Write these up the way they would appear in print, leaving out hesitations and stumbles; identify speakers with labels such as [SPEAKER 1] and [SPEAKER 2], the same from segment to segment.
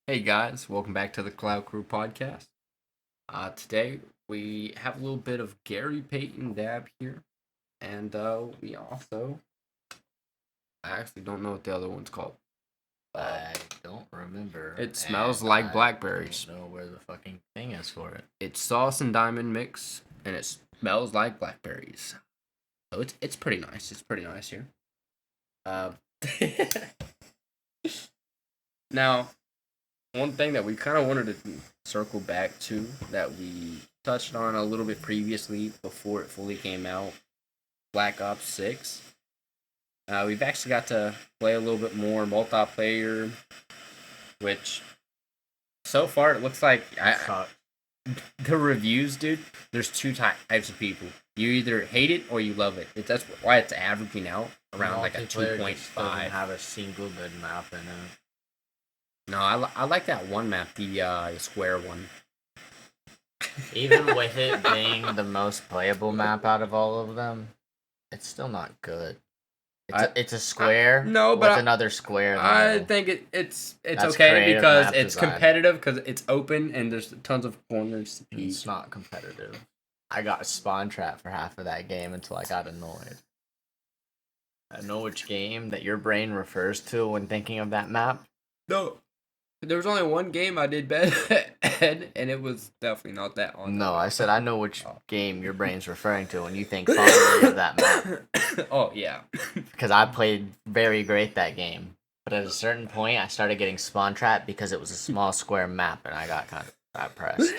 [SPEAKER 1] Hey guys, welcome back to the Cloud Crew podcast. Today we have a little bit of Gary Payton dab here, and we also I actually don't know what the other one's called.
[SPEAKER 2] I don't remember.
[SPEAKER 1] It smells like blackberries.
[SPEAKER 2] I don't know where the fucking thing is for it.
[SPEAKER 1] It's sauce and diamond mix, and it smells like blackberries. So it's pretty nice. It's pretty nice here. Uh, now one thing that we kind of wanted to circle back to that we touched on a little bit previously before it fully came out, Black Ops 6. We've actually got to play a little bit more multiplayer, which so far it looks like the reviews, dude. There's two types of people. You either hate it or you love it. That's why it's averaging out around like a 2.5.
[SPEAKER 2] Have a single good map in it.
[SPEAKER 1] No, I like that one map, the square one.
[SPEAKER 2] Even with it being the most playable map out of all of them, it's still not good. It's a square with another square.
[SPEAKER 1] I think it's okay because it's competitive because it's open and there's tons of corners.
[SPEAKER 2] It's not competitive. I got spawn trap for half of that game until I got annoyed. I know which game that your brain refers to when thinking of that map.
[SPEAKER 1] No. There was only one game I did bad at, and it was definitely not that one.
[SPEAKER 2] No, I said I know which game your brain's referring to when you think fondly of that map.
[SPEAKER 1] Oh, yeah.
[SPEAKER 2] Because I played very great that game. But at a certain point, I started getting spawn trapped because it was a small square map, and I got kind of pressed.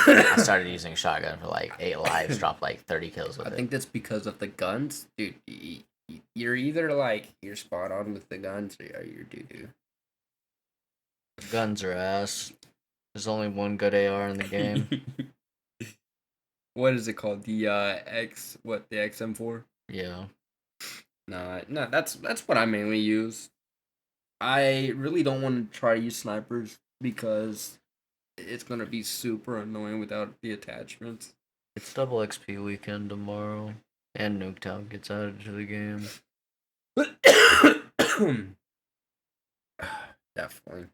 [SPEAKER 2] I started using shotgun for like 8 lives, dropped like 30 kills with it.
[SPEAKER 1] I think that's because of the guns. Dude, you're either like, you're spot on with the guns or you're doo-doo.
[SPEAKER 2] Guns are ass. There's only one good AR in the game.
[SPEAKER 1] What is it called? The the XM4?
[SPEAKER 2] Yeah.
[SPEAKER 1] No, that's what I mainly use. I really don't want to try to use snipers because it's gonna be super annoying without the attachments.
[SPEAKER 2] It's double XP weekend tomorrow, and Nuketown gets added to the game.
[SPEAKER 1] Definitely.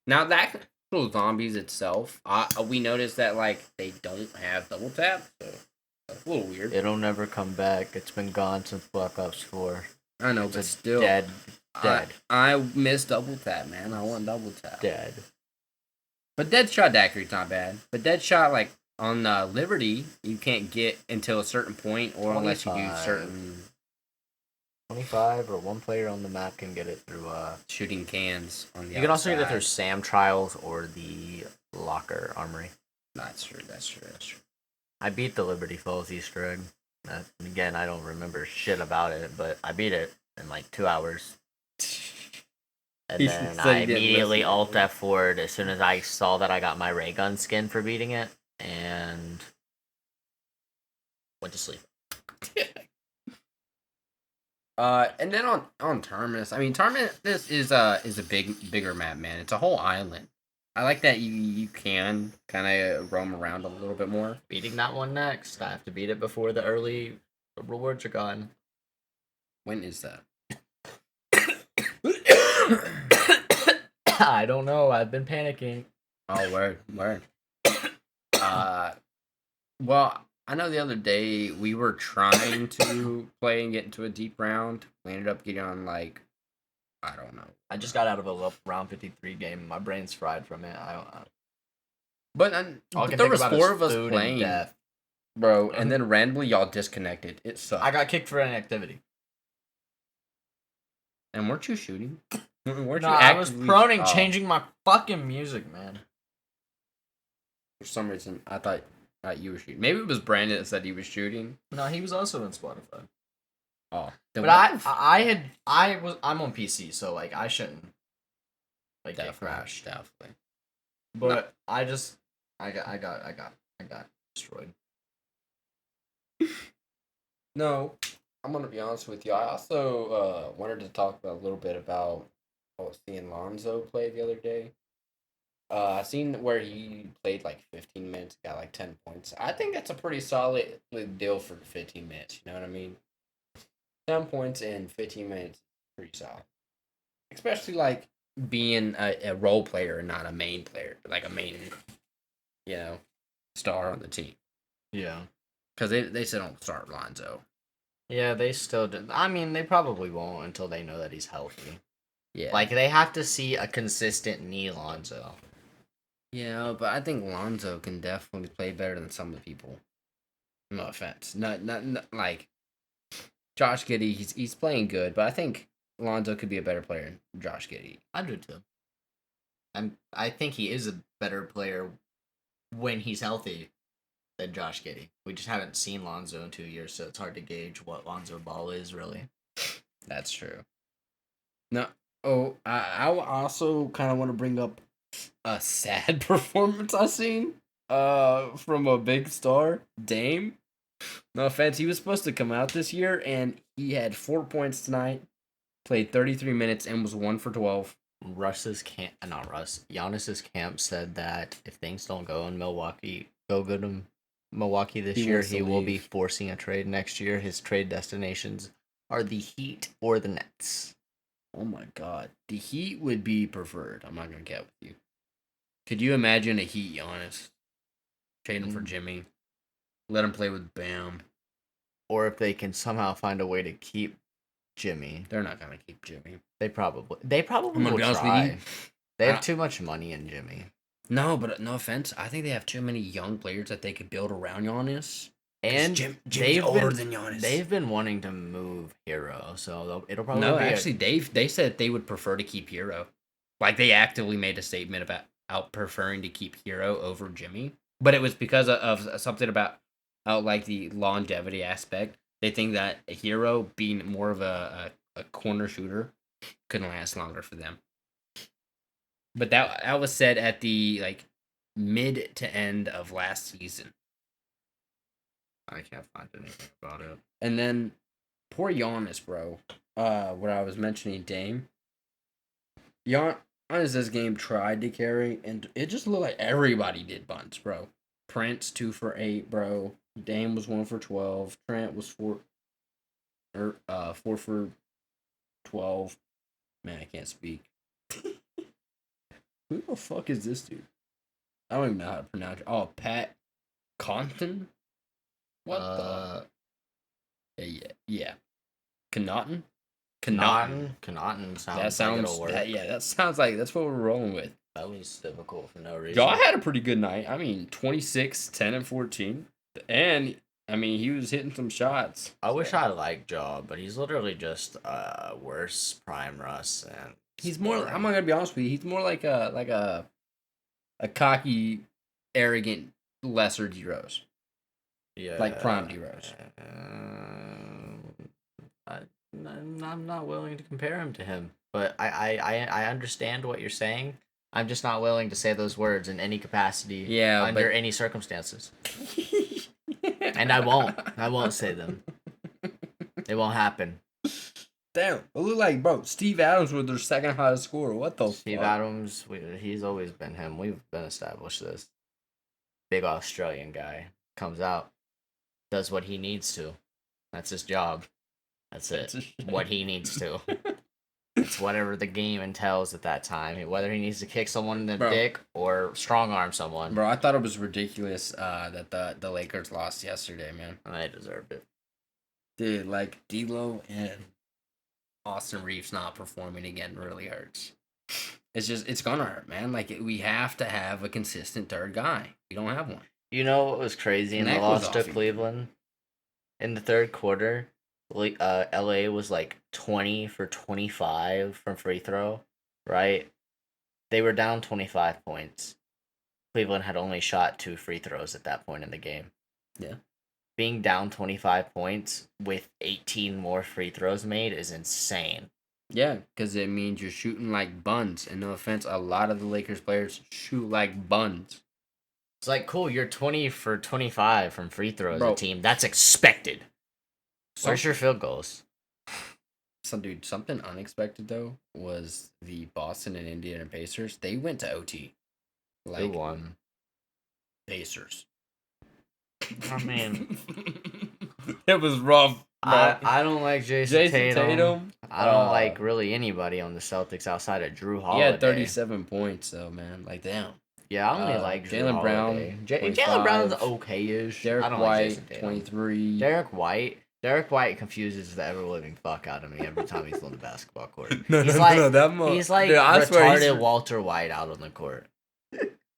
[SPEAKER 1] Now the actual zombies itself, we noticed that like they don't have double tap, so that's a little weird.
[SPEAKER 2] It'll never come back. It's been gone since Black Ops 4.
[SPEAKER 1] I know, but still
[SPEAKER 2] dead.
[SPEAKER 1] I miss double tap, man. I want double tap.
[SPEAKER 2] Dead.
[SPEAKER 1] But Deadshot daiquiri's not bad. But Deadshot, like on Liberty, you can't get until a certain point, or 25. Unless you do certain
[SPEAKER 2] 25 or one player on the map can get it through
[SPEAKER 1] shooting cans on the.
[SPEAKER 2] You can also get it through SAM trials or the locker armory.
[SPEAKER 1] That's true.
[SPEAKER 2] I beat the Liberty Falls Easter egg. Again, I don't remember shit about it, but I beat it in like 2 hours. And then I immediately alt F4'd as soon as I saw that I got my ray gun skin for beating it, and went to sleep.
[SPEAKER 1] And then on Terminus, I mean Terminus is a bigger map, man. It's a whole island. I like that you can kind of roam around a little bit more.
[SPEAKER 2] Beating that one next. I have to beat it before the early rewards are gone.
[SPEAKER 1] When is that?
[SPEAKER 2] I don't know. I've been panicking.
[SPEAKER 1] Oh, word. Well, I know the other day we were trying to play and get into a deep round. We ended up getting on like, I don't know.
[SPEAKER 2] I just got out of a round 53 game. My brain's fried from it. I don't know.
[SPEAKER 1] But there was 4 of us playing, bro, and then randomly y'all disconnected. It sucked.
[SPEAKER 2] I got kicked for inactivity.
[SPEAKER 1] And weren't you shooting?
[SPEAKER 2] I was proning, changing my fucking music, man.
[SPEAKER 1] For some reason, I thought you were shooting. Maybe it was Brandon that said he was shooting.
[SPEAKER 2] No, he was also in Spotify.
[SPEAKER 1] Oh,
[SPEAKER 2] but I'm on PC, so like I shouldn't like get crashed.
[SPEAKER 1] Definitely.
[SPEAKER 2] But no. I got destroyed.
[SPEAKER 1] No, I'm gonna be honest with you. I also wanted to talk about a little bit about seeing Lonzo play the other day. I seen where he played like 15 minutes, got like 10 points. I think that's a pretty solid deal for 15 minutes. You know what I mean? 10 points in 15 minutes, pretty solid. Especially like being a role player and not a main player, like a main, star on the team.
[SPEAKER 2] Yeah.
[SPEAKER 1] Because they still don't start Lonzo.
[SPEAKER 2] Yeah, they still do. I mean, they probably won't until they know that he's healthy.
[SPEAKER 1] Yeah.
[SPEAKER 2] Like, they have to see a consistent knee Lonzo.
[SPEAKER 1] Yeah, but I think Lonzo can definitely play better than some of the people. No offense. Not like Josh Giddey, he's playing good, but I think Lonzo could be a better player than Josh Giddey.
[SPEAKER 2] I do too. I think he is a better player when he's healthy than Josh Giddey. We just haven't seen Lonzo in 2 years, so it's hard to gauge what Lonzo Ball is really.
[SPEAKER 1] That's true. No. Oh, I also kind of want to bring up a sad performance I seen from a big star, Dame. No offense, he was supposed to come out this year and he had 4 points tonight, played 33 minutes and was 1 for 12.
[SPEAKER 2] Giannis's camp said that if things don't go in Milwaukee, go good in Milwaukee this
[SPEAKER 1] He
[SPEAKER 2] year,
[SPEAKER 1] wants to
[SPEAKER 2] he will
[SPEAKER 1] leave.
[SPEAKER 2] be forcing a trade next year. His trade destinations are the Heat or the Nets.
[SPEAKER 1] Oh my god. The Heat would be preferred. I'm not going to get with you. Could you imagine a Heat Giannis? Trade him for Jimmy. Let him play with Bam.
[SPEAKER 2] Or if they can somehow find a way to keep Jimmy.
[SPEAKER 1] They're not going to keep Jimmy.
[SPEAKER 2] They probably
[SPEAKER 1] I'm gonna
[SPEAKER 2] will
[SPEAKER 1] be honest
[SPEAKER 2] try.
[SPEAKER 1] with you.
[SPEAKER 2] They have too much money in Jimmy.
[SPEAKER 1] No, but no offense. I think they have too many young players that they could build around Giannis.
[SPEAKER 2] And
[SPEAKER 1] Jimmy's older than Giannis.
[SPEAKER 2] They've been wanting to move Hero, so it'll probably
[SPEAKER 1] No,
[SPEAKER 2] be
[SPEAKER 1] actually, they said they would prefer to keep Hero. Like, they actively made a statement about preferring to keep Hero over Jimmy. But it was because of something about like the longevity aspect. They think that a Hero being more of a corner shooter could last longer for them. But that was said at the like mid to end of last season.
[SPEAKER 2] I can't find anything about it.
[SPEAKER 1] And then poor Giannis, bro. What I was mentioning, Dame. Giannis' game tried to carry, and it just looked like everybody did bunts, bro. Prince 2 for 8, bro. Dame was 1 for 12. Trent was 4 for 12. Man, I can't speak. Who the fuck is this dude? I don't even know how to pronounce it. Oh, Pat Compton? What the? Yeah. Connaughton?
[SPEAKER 2] Connaughton sounds like it'll work.
[SPEAKER 1] That sounds like that's what we're rolling with.
[SPEAKER 2] That was difficult for no reason.
[SPEAKER 1] Jaw had a pretty good night. I mean, 26, 10, and 14. And, I mean, he was hitting some shots.
[SPEAKER 2] I wish I liked Jaw, but he's literally just worse Prime Russ. And
[SPEAKER 1] he's more, I'm not going to be honest with you, he's more like a cocky, arrogant, lesser D-Rose.
[SPEAKER 2] Yeah.
[SPEAKER 1] Like Prime D-Rose.
[SPEAKER 2] I'm not willing to compare him to him, but I understand what you're saying. I'm just not willing to say those words in any capacity, under any circumstances. And I won't say them. It won't happen.
[SPEAKER 1] Damn, it looked like, bro, Steve Adams was their second highest scorer. What the
[SPEAKER 2] Steve
[SPEAKER 1] fuck?
[SPEAKER 2] Adams, he's always been him. We've been established this. Big Australian guy comes out, does what he needs to. That's his job. That's it. What he needs to. It's whatever the game entails at that time. Whether he needs to kick someone in the dick or strong arm someone.
[SPEAKER 1] Bro, I thought it was ridiculous that the Lakers lost yesterday, man.
[SPEAKER 2] And they deserved it.
[SPEAKER 1] Dude, like, D'Lo and Austin Reeves not performing again really hurts. It's gonna hurt, man. Like, we have to have a consistent third guy. We don't have one.
[SPEAKER 2] You know what was crazy in the loss to Cleveland? In the third quarter, LA was like 20 for 25 from free throw, right? They were down 25 points. Cleveland had only shot 2 free throws at that point in the game.
[SPEAKER 1] Yeah.
[SPEAKER 2] Being down 25 points with 18 more free throws made is insane.
[SPEAKER 1] Yeah, because it means you're shooting like buns. And no offense, a lot of the Lakers players shoot like buns.
[SPEAKER 2] It's like, cool, you're 20 for 25 from free throws, a team. That's expected. Where's your field goals?
[SPEAKER 1] Something unexpected, though, was the Boston and Indiana Pacers. They went to OT.
[SPEAKER 2] Who won?
[SPEAKER 1] Pacers.
[SPEAKER 2] I mean...
[SPEAKER 1] It was rough.
[SPEAKER 2] I don't like Jason Tatum. I don't
[SPEAKER 1] uh,
[SPEAKER 2] like really anybody on the Celtics outside of Drew
[SPEAKER 1] He
[SPEAKER 2] Holiday.
[SPEAKER 1] had 37 points, though, man. Like, damn.
[SPEAKER 2] Yeah, I only like Drew
[SPEAKER 1] Jaylen
[SPEAKER 2] Holiday.
[SPEAKER 1] Brown,
[SPEAKER 2] Jaylen Brown's okay-ish. I
[SPEAKER 1] Derek
[SPEAKER 2] don't like
[SPEAKER 1] White,
[SPEAKER 2] Jason Tatum.
[SPEAKER 1] 23.
[SPEAKER 2] Derek White confuses the ever-living fuck out of me every time he's on the basketball court.
[SPEAKER 1] No,
[SPEAKER 2] he's like
[SPEAKER 1] dude, I swear
[SPEAKER 2] retarded Walter White out on the court.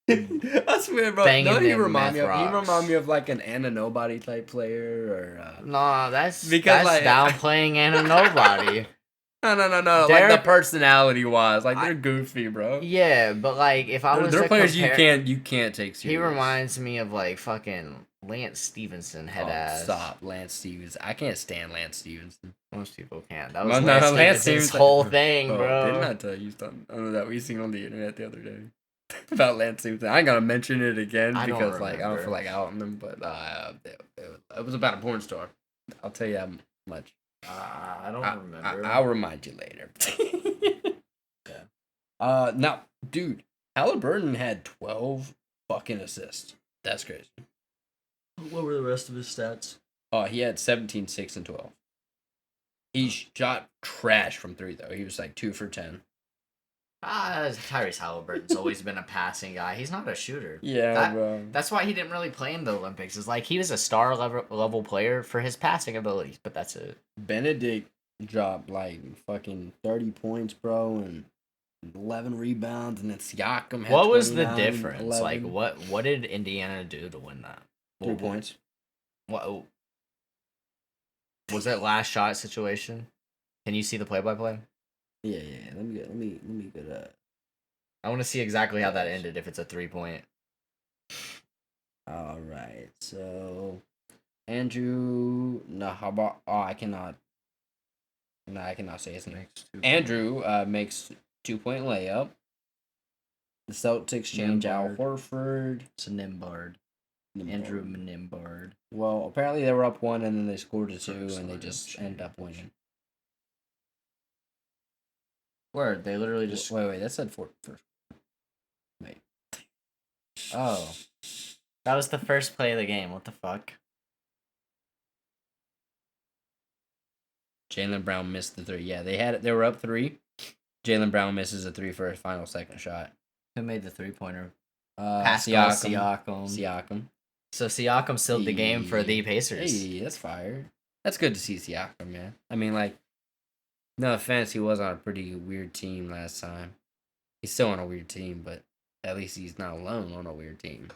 [SPEAKER 1] I swear, bro.
[SPEAKER 2] Banging
[SPEAKER 1] Don't he
[SPEAKER 2] them
[SPEAKER 1] remind
[SPEAKER 2] meth
[SPEAKER 1] me of? He
[SPEAKER 2] rocks.
[SPEAKER 1] remind me of like an Anna Nobody type player, or
[SPEAKER 2] Nah, that's
[SPEAKER 1] like
[SPEAKER 2] downplaying Anna Nobody.
[SPEAKER 1] No. Like the personality wise, like they're goofy, bro.
[SPEAKER 2] Yeah, but like if I was
[SPEAKER 1] they're
[SPEAKER 2] to
[SPEAKER 1] players
[SPEAKER 2] compare,
[SPEAKER 1] you can't take serious.
[SPEAKER 2] He reminds me of like fucking Lance Stevenson head ass.
[SPEAKER 1] Stop, Lance Stevens. I can't stand Lance Stevenson.
[SPEAKER 2] Most people can't. That was Lance Stevenson's whole thing, bro.
[SPEAKER 1] Didn't I tell you something that we seen on the internet the other day about Lance Stevenson? I ain't gonna mention it again because like I don't feel like outing them, but it was about a porn star. I'll tell you that much.
[SPEAKER 2] I don't remember.
[SPEAKER 1] I'll remind you later. Yeah. Now, dude, Halliburton had 12 fucking assists. That's crazy.
[SPEAKER 2] What were the rest of his stats?
[SPEAKER 1] Oh, he had 17, 6, and 12. He shot trash from 3, though. He was like 2 for 10.
[SPEAKER 2] Tyrese Halliburton's always been a passing guy. He's not a shooter.
[SPEAKER 1] Yeah, bro.
[SPEAKER 2] That's why he didn't really play in the Olympics. It's like he was a star level player for his passing abilities, but that's it.
[SPEAKER 1] Benedict dropped like fucking 30 points, bro, and 11 rebounds, and then Siakam had
[SPEAKER 2] What was the difference?
[SPEAKER 1] 11.
[SPEAKER 2] Like, what did Indiana do to win that?
[SPEAKER 1] 3 points.
[SPEAKER 2] What was that last shot situation? Can you see the play-by-play?
[SPEAKER 1] Yeah. Let me get up.
[SPEAKER 2] I want to see exactly how that ended. If it's a 3-point.
[SPEAKER 1] All right. So, Andrew. No, how about? Oh, I cannot. No, I cannot say his name. Andrew makes 2-point layup. The Celtics change out Horford.
[SPEAKER 2] It's a Nimbard. Andrew Nimbard.
[SPEAKER 1] Well, apparently they were up 1 and then they scored a 2 and they just end up winning.
[SPEAKER 2] Word, they literally just...
[SPEAKER 1] Wait, that said first. Wait.
[SPEAKER 2] Oh. That was the first play of the game. What the fuck?
[SPEAKER 1] Jaylen Brown missed the 3. Yeah, they were up 3. Jaylen Brown misses a 3 for a final second shot.
[SPEAKER 2] Who made the 3-pointer?
[SPEAKER 1] Siakam.
[SPEAKER 2] So Siakam sealed the game for the Pacers.
[SPEAKER 1] Hey, that's fire. That's good to see Siakam, man. I mean, like, no offense, he was on a pretty weird team last time. He's still on a weird team, but at least he's not alone on a weird team.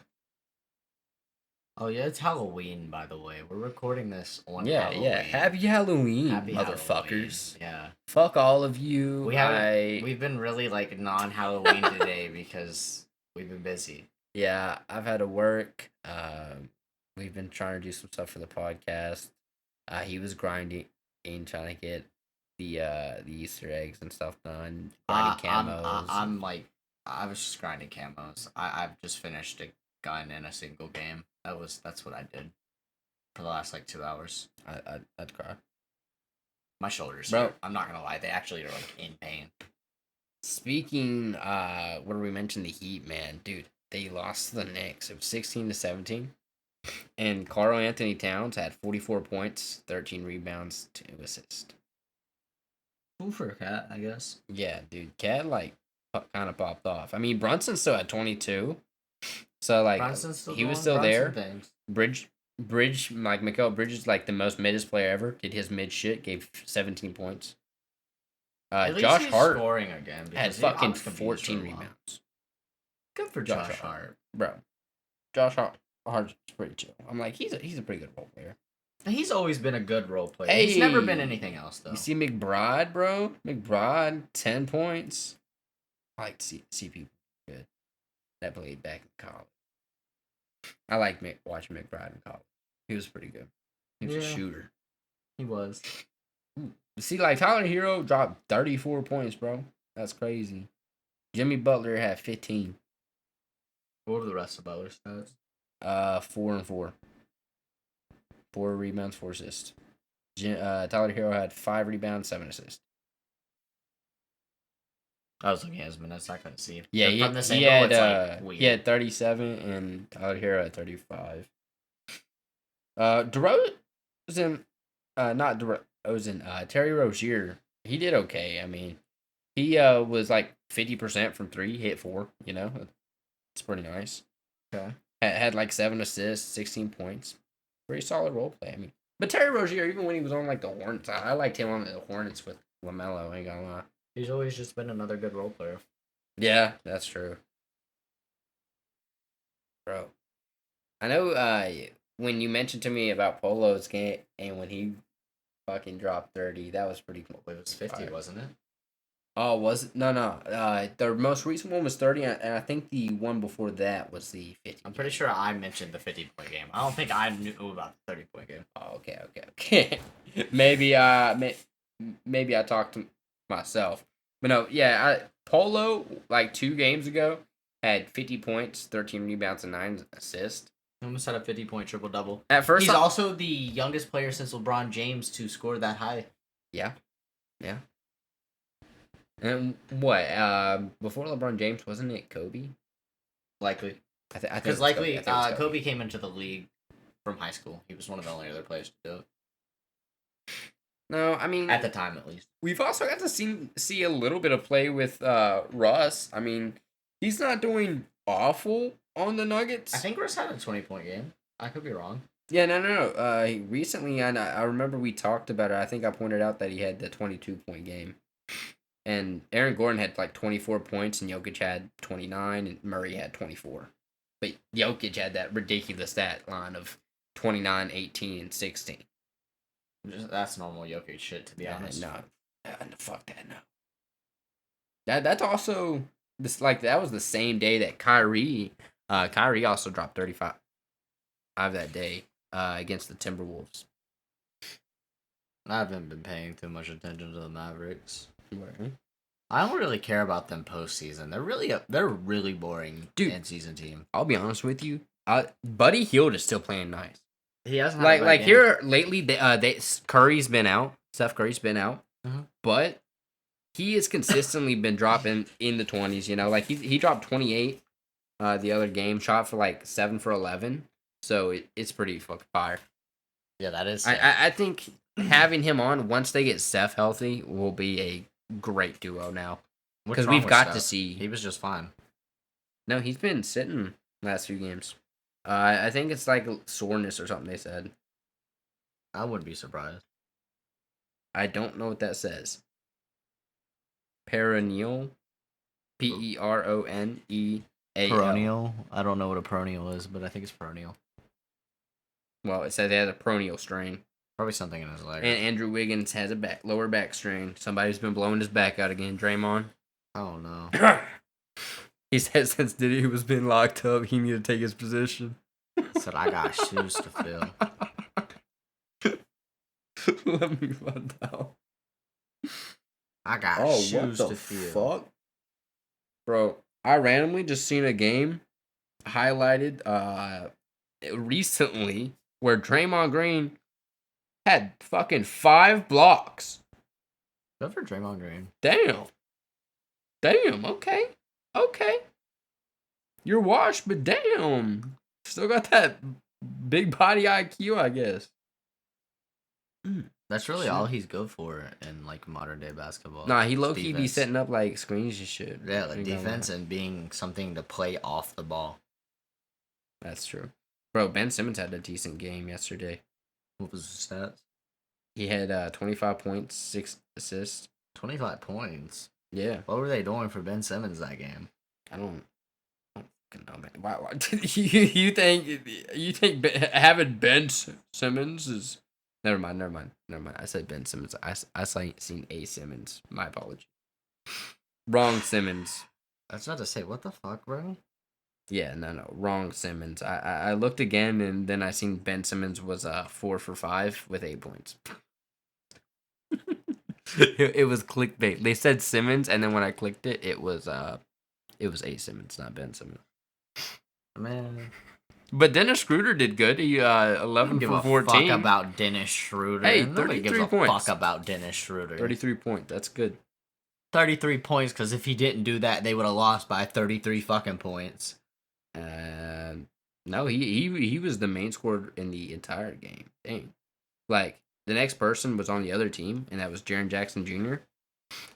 [SPEAKER 2] Oh, yeah, it's Halloween, by the way. We're recording this on Halloween. Yeah.
[SPEAKER 1] Happy Halloween, motherfuckers.
[SPEAKER 2] Halloween. Yeah.
[SPEAKER 1] Fuck all of you.
[SPEAKER 2] We've been really, like, non-Halloween today because we've been busy.
[SPEAKER 1] Yeah, I've had to work. We've been trying to do some stuff for the podcast. He was grinding, trying to get the Easter eggs and stuff done. Grinding camos.
[SPEAKER 2] I was just grinding camos. I've just finished a gun in a single game. That's what I did for the last like 2 hours.
[SPEAKER 1] I'd cry.
[SPEAKER 2] My shoulders, bro. I'm not gonna lie, they actually are like in pain.
[SPEAKER 1] Speaking, where we mentioned the Heat, man, dude, they lost to the Knicks. It was 16-17, and Karl Anthony Towns had 44 points, 13 rebounds, 2 assists.
[SPEAKER 2] Cool for a cat, I guess.
[SPEAKER 1] Yeah, dude, cat like kind of popped off. I mean, Brunson still had 22, so like he was still there. Bridge, like Mikal Bridges, like the most middest player ever. Did his mid shit, gave 17 points. Josh Hart
[SPEAKER 2] scoring again
[SPEAKER 1] had fucking 14 rebounds.
[SPEAKER 2] Good for Josh Hart,
[SPEAKER 1] bro. Josh Hart's pretty chill. I'm like, he's a pretty good role player.
[SPEAKER 2] He's always been a good role player. Hey, he's never been anything else though.
[SPEAKER 1] You see McBride, bro? McBride, 10 points. I like to see people good that played back in college. I like watching McBride in college. He was pretty good. He was a shooter.
[SPEAKER 2] He was.
[SPEAKER 1] See, like, Tyler Hero dropped 34 points, bro. That's crazy. Jimmy Butler had 15.
[SPEAKER 2] What were the rest of Butler's stats?
[SPEAKER 1] 4 and 4. 4 rebounds, 4 assists. Tyler Hero had 5 rebounds, 7 assists.
[SPEAKER 2] I was looking at his minutes. I couldn't see.
[SPEAKER 1] Yeah, he had 37, and Tyler Hero had 35. DeRozan not DeRozan, Terry Rozier. He did okay. I mean, he was like 50% from three, hit four. You know, it's pretty nice.
[SPEAKER 2] Okay.
[SPEAKER 1] Had like 7 assists, 16 points. Pretty solid role play. I mean, but Terry Rozier, even when he was on like the Hornets, I liked him on the Hornets with LaMelo. Ain't gonna lie.
[SPEAKER 2] He's always just been another good role player.
[SPEAKER 1] Yeah, that's true, bro. I know. When you mentioned to me about Polo's game and when he fucking dropped 30, that was pretty cool.
[SPEAKER 2] It was 50, wasn't it?
[SPEAKER 1] Oh, was it? No, no. The most recent one was 30, and I think the one before that was the 50.
[SPEAKER 2] I'm pretty sure I mentioned the 50-point game. I don't think I knew about the 30-point game.
[SPEAKER 1] Oh, okay. maybe maybe I talked to myself, but no, yeah. Polo like 2 games ago had 50 points, 13 rebounds, and 9 assists.
[SPEAKER 2] Almost had a 50-point triple-double.
[SPEAKER 1] At first,
[SPEAKER 2] he's also the youngest player since LeBron James to score that high.
[SPEAKER 1] Yeah. And what? Before LeBron James, wasn't it Kobe?
[SPEAKER 2] Likely.
[SPEAKER 1] I think
[SPEAKER 2] because likely Kobe came into the league from high school. He was one of the only other players to do it.
[SPEAKER 1] No, I mean
[SPEAKER 2] at the time at least.
[SPEAKER 1] We've also got to see a little bit of play with Russ. I mean, he's not doing awful on the Nuggets.
[SPEAKER 2] I think Russ had a 20-point game. I could be wrong.
[SPEAKER 1] Yeah, no. Recently, I remember we talked about it. I think I pointed out that he had the 22-point game. And Aaron Gordon had like 24 points, and Jokic had 29, and Murray had 24. But Jokic had that ridiculous stat line of 29, 18, and 16.
[SPEAKER 2] That's normal Jokic shit, to be honest.
[SPEAKER 1] No, fuck that, no. That's also this that was the same day that Kyrie also dropped 35 that day against the Timberwolves.
[SPEAKER 2] I haven't been paying too much attention to the Mavericks.
[SPEAKER 1] Right.
[SPEAKER 2] I don't really care about them postseason. They're really boring in-season team.
[SPEAKER 1] I'll be honest with you. Buddy Hield is still playing nice.
[SPEAKER 2] He hasn't
[SPEAKER 1] like here lately. Curry's been out. Steph Curry's been out, but he has consistently been dropping in the 20s. You know, like he dropped 28 the other game, shot for like 7 for 11. So it's pretty fucking fire.
[SPEAKER 2] Yeah, that is.
[SPEAKER 1] I think having him on once they get Steph healthy will be a great duo now because we've got to see.
[SPEAKER 2] He was just fine.
[SPEAKER 1] No, he's been sitting last few games. I think it's like soreness or something they said.
[SPEAKER 2] I wouldn't be surprised.
[SPEAKER 1] I don't know what that says. Peroneal? Peroneal.
[SPEAKER 2] Peroneal? I don't know what a peroneal is, but I think it's peroneal.
[SPEAKER 1] Well, it said they had a peroneal strain.
[SPEAKER 2] Probably something in his leg.
[SPEAKER 1] And Andrew Wiggins has a lower back strain. Somebody's been blowing his back out again. Draymond.
[SPEAKER 2] Oh, no.
[SPEAKER 1] He said since Diddy was being locked up, he needed to take his position.
[SPEAKER 2] Said, I got shoes to fill.
[SPEAKER 1] Let me find out.
[SPEAKER 2] I got shoes to fill.
[SPEAKER 1] Fuck? Bro, I randomly just seen a game highlighted recently where Draymond Green had fucking 5 blocks.
[SPEAKER 2] Good for Draymond Green.
[SPEAKER 1] Damn, okay. You're washed, but damn. Still got that big body IQ, I guess.
[SPEAKER 2] That's really all he's good for in like modern day basketball.
[SPEAKER 1] Nah, he low-key be setting up like screens and shit.
[SPEAKER 2] Yeah, like defense and being something to play off the ball.
[SPEAKER 1] That's true. Bro, Ben Simmons had a decent game yesterday.
[SPEAKER 2] What was the stats?
[SPEAKER 1] He had 25 points, 6 assists.
[SPEAKER 2] 25 points?
[SPEAKER 1] Yeah.
[SPEAKER 2] What were they doing for Ben Simmons that game?
[SPEAKER 1] I don't know, man. Why you think having Ben Simmons is... Never mind. I said Ben Simmons. I seen A. Simmons. My apology. Wrong Simmons.
[SPEAKER 2] That's not to say, what the fuck, bro?
[SPEAKER 1] Yeah, no. Wrong Simmons. I looked again, and then I seen Ben Simmons was 4 for 5 with 8 points. It was clickbait. They said Simmons, and then when I clicked it, it was A. Simmons, not Ben Simmons.
[SPEAKER 2] Man...
[SPEAKER 1] But Dennis Schroeder did good. He 11 for 14.
[SPEAKER 2] Fuck about Dennis Schroeder.
[SPEAKER 1] Hey,
[SPEAKER 2] Nobody
[SPEAKER 1] 33
[SPEAKER 2] gives
[SPEAKER 1] points.
[SPEAKER 2] a fuck about Dennis Schroeder.
[SPEAKER 1] 33 points. That's good.
[SPEAKER 2] 33 points, because if he didn't do that, they would have lost by 33 fucking points.
[SPEAKER 1] No, he was the main scorer in the entire game. Dang. Like, the next person was on the other team, and that was Jaren Jackson Jr.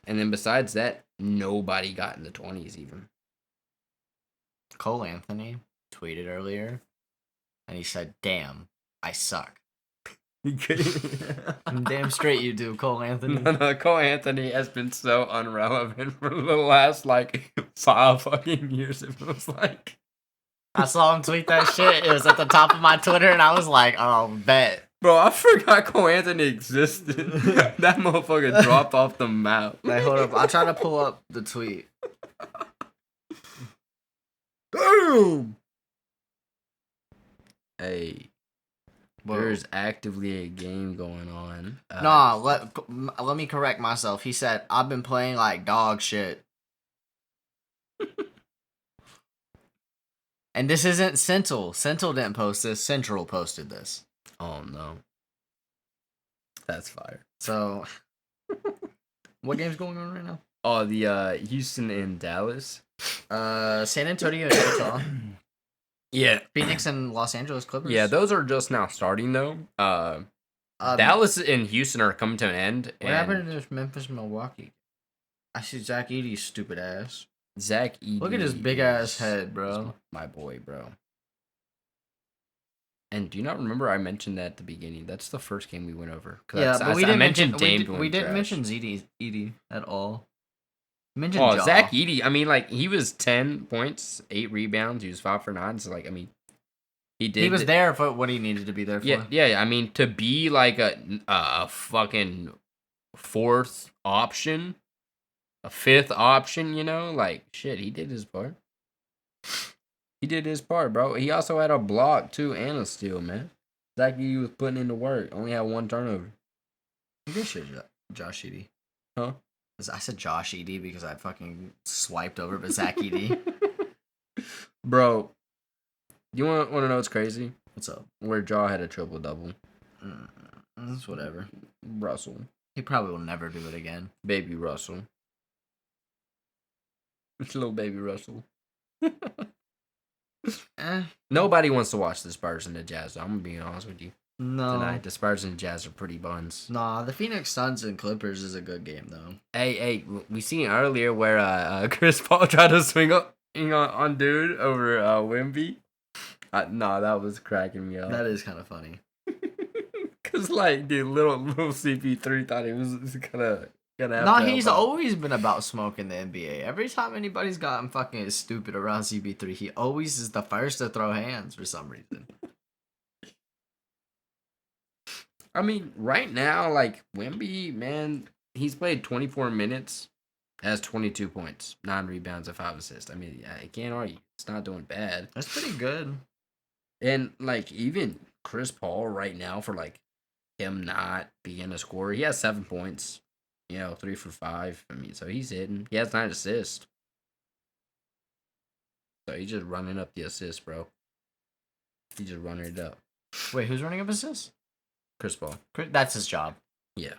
[SPEAKER 1] And then besides that, nobody got in the 20s even.
[SPEAKER 2] Cole Anthony tweeted earlier, and he said, "Damn, I suck." Damn straight you do, Cole Anthony.
[SPEAKER 1] No, Cole Anthony has been so irrelevant for the last, like, 5 fucking years, it feels like.
[SPEAKER 2] I saw him tweet that shit. It was at the top of my Twitter, and I was like, oh, bet.
[SPEAKER 1] Bro, I forgot Cole Anthony existed. That motherfucker dropped off the map.
[SPEAKER 2] Wait, hold up. I'll try to pull up the tweet.
[SPEAKER 1] Boom! Hey.
[SPEAKER 2] Whoa.
[SPEAKER 1] There's actively a game going on.
[SPEAKER 2] Nah, let me correct myself. He said, I've been playing like dog shit. And this isn't Central. Central didn't post this. Central posted this.
[SPEAKER 1] Oh, no. That's fire.
[SPEAKER 2] So, what game's going on right now?
[SPEAKER 1] Oh, the Houston and Dallas.
[SPEAKER 2] San Antonio and Utah.
[SPEAKER 1] Yeah.
[SPEAKER 2] Phoenix and Los Angeles Clippers.
[SPEAKER 1] Yeah, those are just now starting, though. Dallas and Houston are coming to an end.
[SPEAKER 2] What happened to this Memphis-Milwaukee? I see Zach Edey's stupid ass.
[SPEAKER 1] Zach Edey.
[SPEAKER 2] Look at his big ass head, bro.
[SPEAKER 1] My boy, bro. And do you not remember I mentioned that at the beginning? That's the first game we went over.
[SPEAKER 2] Yeah, but we didn't mention
[SPEAKER 1] Dame.
[SPEAKER 2] we didn't mention Edey at all. We mentioned Jaw.
[SPEAKER 1] Zach Edey. I mean, like, he was 10 points, 8 rebounds. He was 5 for 9. So, like, I mean, he
[SPEAKER 2] was there for what he needed to be there for.
[SPEAKER 1] Yeah. I mean, to be like a fucking 4th option, a 5th option, you know, like, shit, he did his part. He did his part, bro. He also had a block, too, and a steal, man. Zach Edey was putting in the work. Only had 1 turnover.
[SPEAKER 2] Good shit, Josh Edey.
[SPEAKER 1] Huh?
[SPEAKER 2] I said Josh Edey because I fucking swiped over, but Zach Edey.
[SPEAKER 1] Bro, you want to know what's crazy?
[SPEAKER 2] What's up?
[SPEAKER 1] Where Jaw had a triple-double.
[SPEAKER 2] That's whatever.
[SPEAKER 1] Russell.
[SPEAKER 2] He probably will never do it again.
[SPEAKER 1] Baby Russell. It's little baby Russell. Nobody wants to watch the Spurs and the Jazz, though. I'm going to be honest with you.
[SPEAKER 2] No.
[SPEAKER 1] Tonight, the Spurs and Jazz are pretty buns.
[SPEAKER 2] Nah, the Phoenix Suns and Clippers is a good game, though.
[SPEAKER 1] Hey, we seen earlier where Chris Paul tried to swing up on dude over Wemby. Nah, that was cracking me up.
[SPEAKER 2] That is kind of funny.
[SPEAKER 1] Cause like, dude, little CP3 thought he was gonna have
[SPEAKER 2] Nah,
[SPEAKER 1] to
[SPEAKER 2] he's
[SPEAKER 1] help out.
[SPEAKER 2] always been about smoking the NBA. Every time anybody's gotten fucking stupid around CP3, he always is the first to throw hands for some reason.
[SPEAKER 1] I mean, right now, like, Wemby, man, he's played 24 minutes, has 22 points, 9 rebounds, and 5 assists. I mean, I can't argue. It's not doing bad.
[SPEAKER 2] That's pretty good.
[SPEAKER 1] And, like, even Chris Paul right now, for, like, him not being a scorer, he has 7 points, 3 for 5. I mean, so he's hitting. He has 9 assists. So he's just running up the assists, bro. He's just running it up.
[SPEAKER 2] Wait, who's running up assists?
[SPEAKER 1] Chris Paul.
[SPEAKER 2] That's his job.
[SPEAKER 1] Yeah.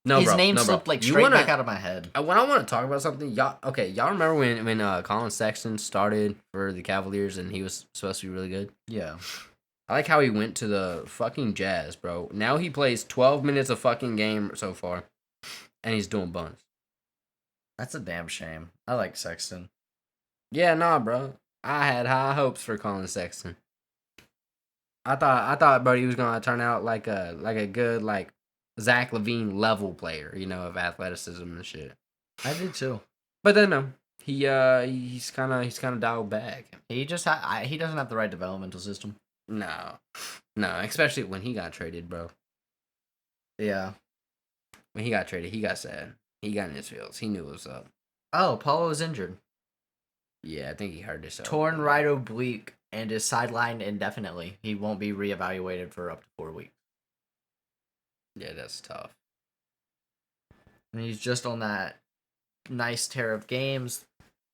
[SPEAKER 1] No,
[SPEAKER 2] his name
[SPEAKER 1] bro.
[SPEAKER 2] slipped like straight back out of my head.
[SPEAKER 1] When I want to talk about something, y'all remember when Colin Sexton started for the Cavaliers and he was supposed to be really good?
[SPEAKER 2] Yeah.
[SPEAKER 1] I like how he went to the fucking Jazz, bro. Now he plays 12 minutes a fucking game so far, and he's doing buns.
[SPEAKER 2] That's a damn shame. I like Sexton.
[SPEAKER 1] Yeah, nah, bro. I had high hopes for Colin Sexton. I thought, bro, he was gonna turn out like a good like Zach LaVine level player, of athleticism and shit.
[SPEAKER 2] I did too.
[SPEAKER 1] But then no, he's kind of dialed back.
[SPEAKER 2] He just he doesn't have the right developmental system.
[SPEAKER 1] No, especially when he got traded, bro.
[SPEAKER 2] Yeah.
[SPEAKER 1] When he got traded, he got sad. He got in his feels. He knew what was up.
[SPEAKER 2] Oh, Paulo was injured.
[SPEAKER 1] Yeah, I think he hurt himself.
[SPEAKER 2] Torn right oblique and is sidelined indefinitely. He won't be reevaluated for up to 4 weeks.
[SPEAKER 1] Yeah, that's tough.
[SPEAKER 2] And he's just on that nice tear of games.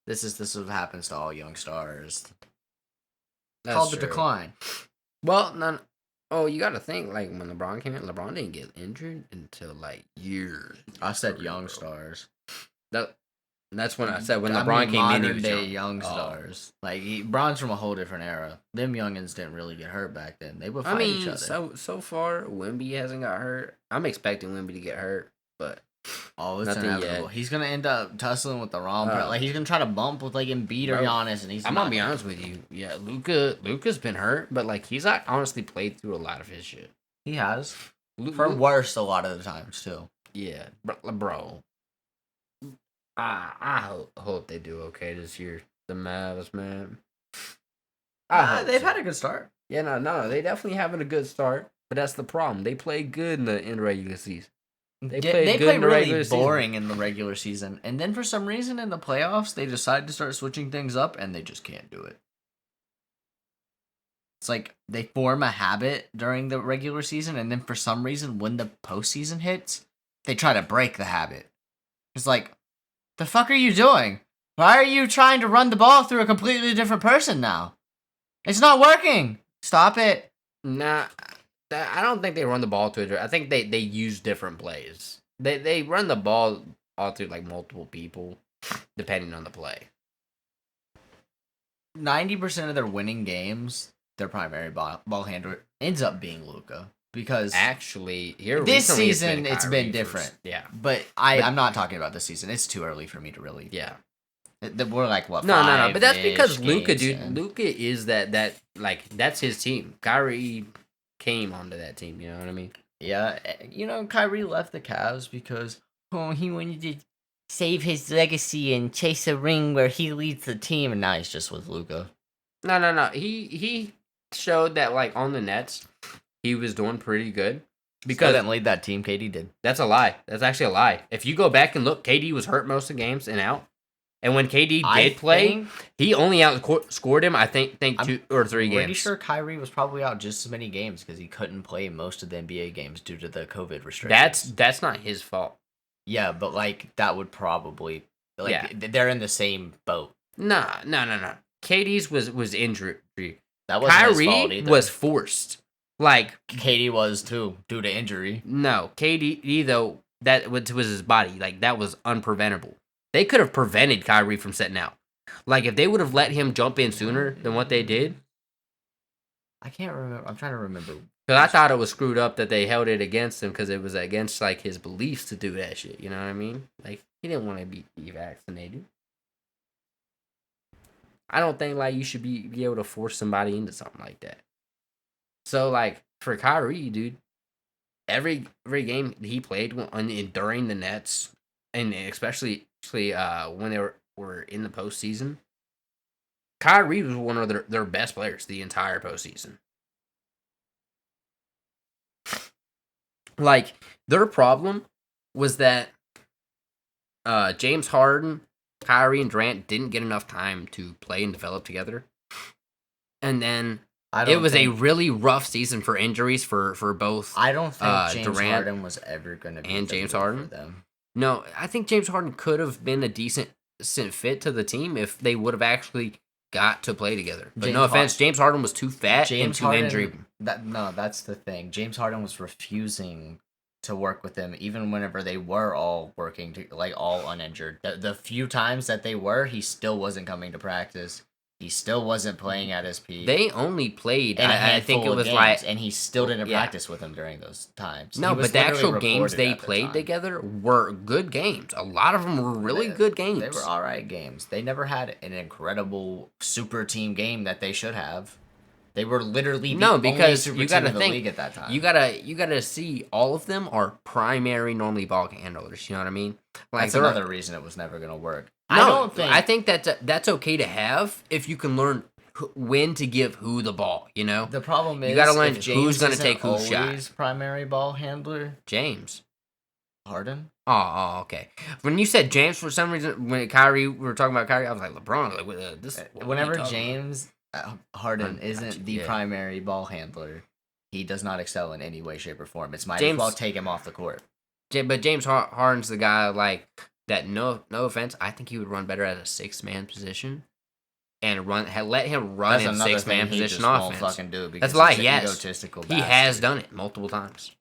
[SPEAKER 2] This is what happens to all young stars.
[SPEAKER 1] That's
[SPEAKER 2] called
[SPEAKER 1] true.
[SPEAKER 2] The decline.
[SPEAKER 1] Well, you got to think, like, when LeBron came in, LeBron didn't get injured until, like, years.
[SPEAKER 2] I said young stars.
[SPEAKER 1] That's when I said when
[SPEAKER 2] I
[SPEAKER 1] LeBron
[SPEAKER 2] mean,
[SPEAKER 1] came in, he
[SPEAKER 2] modern
[SPEAKER 1] was
[SPEAKER 2] day
[SPEAKER 1] young.
[SPEAKER 2] young stars. Like Bron's from a whole different era. Them youngins didn't really get hurt back then. They would
[SPEAKER 1] I
[SPEAKER 2] fight each
[SPEAKER 1] mean,
[SPEAKER 2] other.
[SPEAKER 1] so far, Wemby hasn't got hurt. I'm expecting Wemby to get hurt, but
[SPEAKER 2] Oh, it's
[SPEAKER 1] nothing
[SPEAKER 2] inevitable.
[SPEAKER 1] yet.
[SPEAKER 2] He's gonna end up tussling with the wrong person. Like he's gonna try to bump with like Embiid or
[SPEAKER 1] Bro,
[SPEAKER 2] Giannis, and he's.
[SPEAKER 1] I'm
[SPEAKER 2] not
[SPEAKER 1] gonna be honest with you. Yeah, Luca's been hurt, but like he's like honestly played through a lot of his shit.
[SPEAKER 2] He has for
[SPEAKER 1] Luka,
[SPEAKER 2] worse a lot of the times too.
[SPEAKER 1] yeah, bro. I hope they do okay this year. The Mavs, man.
[SPEAKER 2] They've had a good start.
[SPEAKER 1] Yeah, no, they definitely having a good start, but that's the problem. They play good in the regular season.
[SPEAKER 2] They play really boring in the regular season, and then for some reason in the playoffs they decide to start switching things up, and they just can't do it. It's like they form a habit during the regular season, and then for some reason when the postseason hits, they try to break the habit. It's like, the fuck are you doing? Why are you trying to run the ball through a completely different person now? It's not working. Stop it.
[SPEAKER 1] Nah, I don't think they run the ball to it. I think they use different plays. They run the ball all through like multiple people, depending on the play.
[SPEAKER 2] 90% of their winning games, their primary ball handler ends up being Luka. Because
[SPEAKER 1] actually,
[SPEAKER 2] this season it's been different.
[SPEAKER 1] Yeah,
[SPEAKER 2] but I'm not talking about this season. It's too early for me to really.
[SPEAKER 1] Yeah,
[SPEAKER 2] we're like what?
[SPEAKER 1] No. But that's because Luka, dude.
[SPEAKER 2] And...
[SPEAKER 1] Luka is that like that's his team. Kyrie came onto that team. You know what I mean?
[SPEAKER 2] Yeah, Kyrie left the Cavs because he wanted to save his legacy and chase a ring where he leads the team, and now he's just with Luka.
[SPEAKER 1] No. He showed that like on the Nets. He was doing pretty good
[SPEAKER 2] because didn't lead that team. KD did.
[SPEAKER 1] That's a lie. That's actually a lie. If you go back and look, KD was hurt most of the games and out. And when KD did play, he only outscored him. I think 2 or 3 games.
[SPEAKER 2] Pretty sure Kyrie was probably out just as many games because he couldn't play most of the NBA games due to the COVID restrictions.
[SPEAKER 1] That's not his fault.
[SPEAKER 2] Yeah, but like that would probably they're in the same boat.
[SPEAKER 1] No. KD's was injury.
[SPEAKER 2] That wasn't
[SPEAKER 1] Kyrie
[SPEAKER 2] his fault either.
[SPEAKER 1] was forced. Like
[SPEAKER 2] KD was too due to injury.
[SPEAKER 1] No, KD though that was his body. Like that was unpreventable. They could have prevented Kyrie from setting out. Like if they would have let him jump in sooner than what they did.
[SPEAKER 2] I can't remember. I'm trying to remember.
[SPEAKER 1] Because I thought it was screwed up that they held it against him because it was against like his beliefs to do that shit. You know what I mean? Like he didn't want to be vaccinated. I don't think like you should be able to force somebody into something like that. So, like, for Kyrie, dude, every game he played during the Nets, and especially when they were in the postseason, Kyrie was one of their best players the entire postseason. Like, their problem was that James Harden, Kyrie, and Durant didn't get enough time to play and develop together. And then... It was a really rough season for injuries for both.
[SPEAKER 2] I don't think James
[SPEAKER 1] Durant
[SPEAKER 2] Harden was ever going to be
[SPEAKER 1] and James Harden.
[SPEAKER 2] For them.
[SPEAKER 1] No, I think James Harden could have been a decent fit to the team if they would have actually got to play together. But no offense, James Harden was too fat and too injury.
[SPEAKER 2] That's the thing. James Harden was refusing to work with them, even whenever they were all working, all uninjured. The few times that they were, he still wasn't coming to practice. He still wasn't playing at his peak.
[SPEAKER 1] They only played,
[SPEAKER 2] I think it was games, and he still didn't practice with him during those times.
[SPEAKER 1] No, but the actual games they played together were good games. A lot of them were really good games.
[SPEAKER 2] They were all right games. They never had an incredible super team game that they should have. They were literally the only super team in the league at that time.
[SPEAKER 1] You gotta see all of them are primary normally ball handlers. You know what I mean?
[SPEAKER 2] Like that's another reason it was never gonna work.
[SPEAKER 1] No, I think that's okay to have if you can learn when to give who the ball. You know,
[SPEAKER 2] the problem is
[SPEAKER 1] you gotta learn who's gonna take whose shot.
[SPEAKER 2] Primary ball handler,
[SPEAKER 1] James
[SPEAKER 2] Harden.
[SPEAKER 1] Oh, okay. When you said James, for some reason, when we were talking about Kyrie, I was like LeBron. Like,
[SPEAKER 2] whenever James Harden isn't the primary ball handler, he does not excel in any way, shape, or form. It's might as well take him off the court.
[SPEAKER 1] But James Harden's the guy like that. No offense, I think he would run better at a 6-man position, and let him run in 6-man position offense.
[SPEAKER 2] Fucking do
[SPEAKER 1] that's why he has done it multiple times.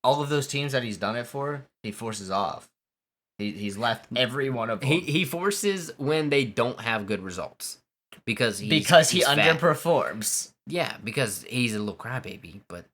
[SPEAKER 2] All of those teams that he's done it for, he forces off. He's left every one of them.
[SPEAKER 1] He forces when they don't have good results because he
[SPEAKER 2] fat. Underperforms.
[SPEAKER 1] Yeah, because he's a little crybaby. But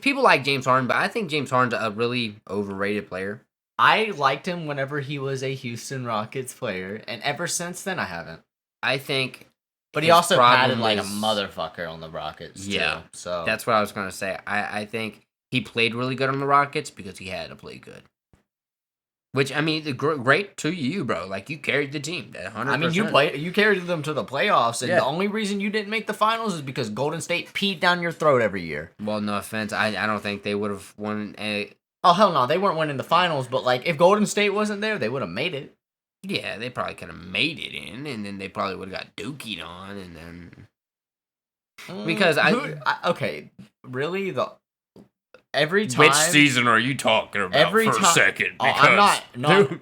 [SPEAKER 1] people like James Harden, but I think James Harden's a really overrated player.
[SPEAKER 2] I liked him whenever he was a Houston Rockets player, and ever since then I haven't.
[SPEAKER 1] I think,
[SPEAKER 2] but he also padded like a motherfucker on the Rockets. Yeah, too, so
[SPEAKER 1] that's what I was gonna say. I think he played really good on the Rockets because he had to play good. Which, I mean, great to you, bro. Like, you carried the team. 100%.
[SPEAKER 2] I mean, you carried them to the playoffs, and the only reason you didn't make the finals is because Golden State peed down your throat every year.
[SPEAKER 1] Well, no offense. I don't think they would have won
[SPEAKER 2] Oh, hell no. They weren't winning the finals, but, like, if Golden State wasn't there, they would have made it.
[SPEAKER 1] Yeah, they probably could have made it in, and then they probably would have got dookied on, and then... Because
[SPEAKER 2] okay, really? Every time.
[SPEAKER 1] Which season are you talking about for a second?
[SPEAKER 2] Because,